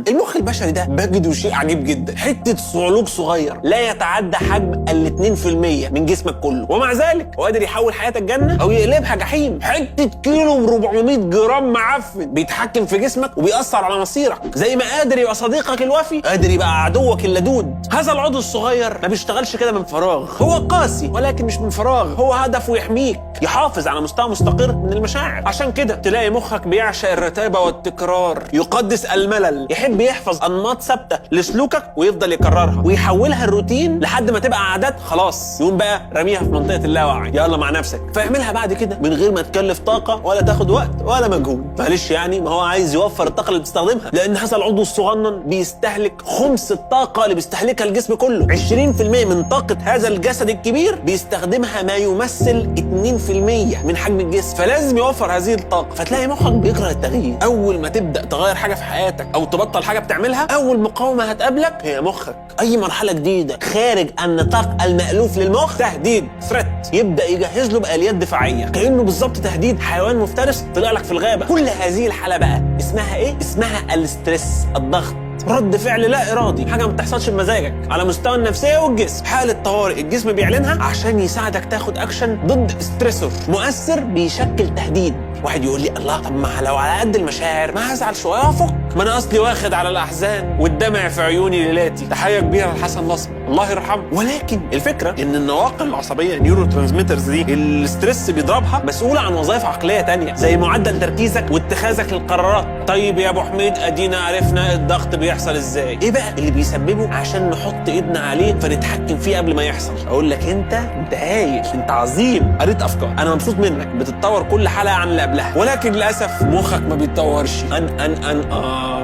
المخ البشري ده بجده شيء عجيب جدا، حته صعلوك صغير لا يتعدى حجم ال 2% من جسمك كله، ومع ذلك هو قادر يحول حياتك جنه او يقلبها جحيم. حته كيلو ب 400 جرام معفن بيتحكم في جسمك وبيأثر على مصيرك، زي ما قادر يبقى صديقك الوفي قادر يبقى عدوك اللدود. هذا العضو الصغير ما بيشتغلش كده من فراغ، هو قاسي ولكن مش من فراغ، هو هدفه يحميك، يحافظ على مستوى مستقر من المشاعر. عشان كده تلاقي مخك بيعشق الرتابه والتكرار، يقدس الملل، يحب يحفظ انماط ثابته لسلوكك ويفضل يكررها ويحولها الروتين لحد ما تبقى عادات، خلاص يقوم بقى رميها في منطقه اللاوعي، يلا مع نفسك، فاعملها بعد كده من غير ما تكلف طاقه ولا تاخد وقت ولا مجهود. معلش يعني ما هو عايز يوفر الطاقه اللي بتستخدمها، لان هذا العضو الصغنن بيستهلك خمس الطاقه اللي بيستهلكها الجسم كله. 20% من طاقه هذا الجسد الكبير بيستخدمها ما يمثل 2% من حجم الجسم، فلازم يوفر هذه الطاقه. فتلاقي مخك بيكره التغيير. اول ما تبدا تغير حاجه في حياتك او تبطل حاجه بتعملها، اول مقاومه هتقابلك هي مخك. اي مرحله جديده خارج النطاق المألوف للمخ تهديد، ثريت، يبدا يجهز له باليات دفاعيه، كانه بالظبط تهديد حيوان مفترس طلع لك في الغابه. كل هذه الحاله بقى اسمها ايه؟ اسمها الاسترس، الضغط، رد فعل لا ارادي، حاجه ما بتحصلش بمزاجك على مستوى النفسيه والجسم، حاله طوارئ الجسم بيعلنها عشان يساعدك تاخد اكشن ضد ستريسور مؤثر بيشكل تهديد. واحد يقول لي الله، طب ما لو على قد المشاعر ما هزعل شويه وافك، ما انا اصلي واخد على الاحزان والدمع في عيوني ليلاتي. تحيه كبيره لحسن نصر الله يرحمه. ولكن الفكره ان النواقل العصبيه، النيورو ترانسميترز دي، الستريس بيضربها مسؤوله عن وظائف عقليه تانية زي معدل تركيزك واتخاذك للقرارات. طيب يا ابو حميد ادينا عرفنا الضغط بيحصل ازاي، ايه بقى اللي بيسببه عشان نحط ايدنا عليه فنتحكم فيه قبل ما يحصل؟ اقول لك انت هايل، انت عظيم، قريت افكار، انا مبسوط منك، بتتطور كل حلقه عن اللي قبلها، ولكن للاسف مخك ما بيتطورش.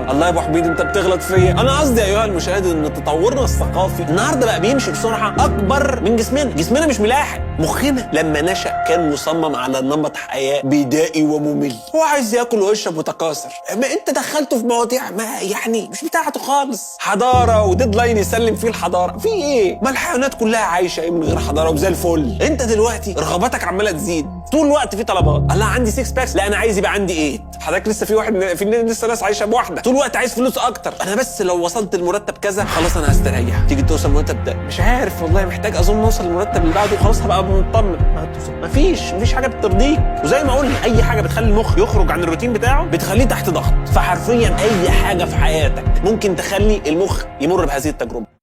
الله يا ابو حميد انت بتغلط فيا. انا قصدي ايها المشاهد ان تطورنا الثقافي النهارده بقى بيمشي بسرعه اكبر من جسمنا مش ملاحق. مخنا لما نشأ كان مصمم على نمط حياه بدائي وممل، هو عايز ياكل ويشرب وتكاثر، ما انت دخلته في مواضيع ما يعني مش بتاعته خالص، حضاره وديدلاين يسلم فيه الحضاره، في ايه؟ ما الحيوانات كلها عايشه من غير حضاره وزي الفل. انت دلوقتي رغباتك عماله تزيد، طول الوقت في طلبات، الله عندي 6 باكس، لا انا عايز يبقى عندي 8. حضرتك لسه في واحد في لسه ناس عايشه بواحده، طول الوقت عايز فلوس اكتر، انا بس لو وصلت المرتب كذا خلاص انا هستريح. تيجي توصل المرتب ده مش عارف والله، محتاج اظن اوصل المرتب اللي بعده وخلاص هبقى مطمن. مفيش حاجه بترضيك. وزي ما قلنا اي حاجه بتخلي المخ يخرج عن الروتين بتاعه بتخليه تحت ضغط، فحرفيا اي حاجه في حياتك ممكن تخلي المخ يمر بهذه التجربه.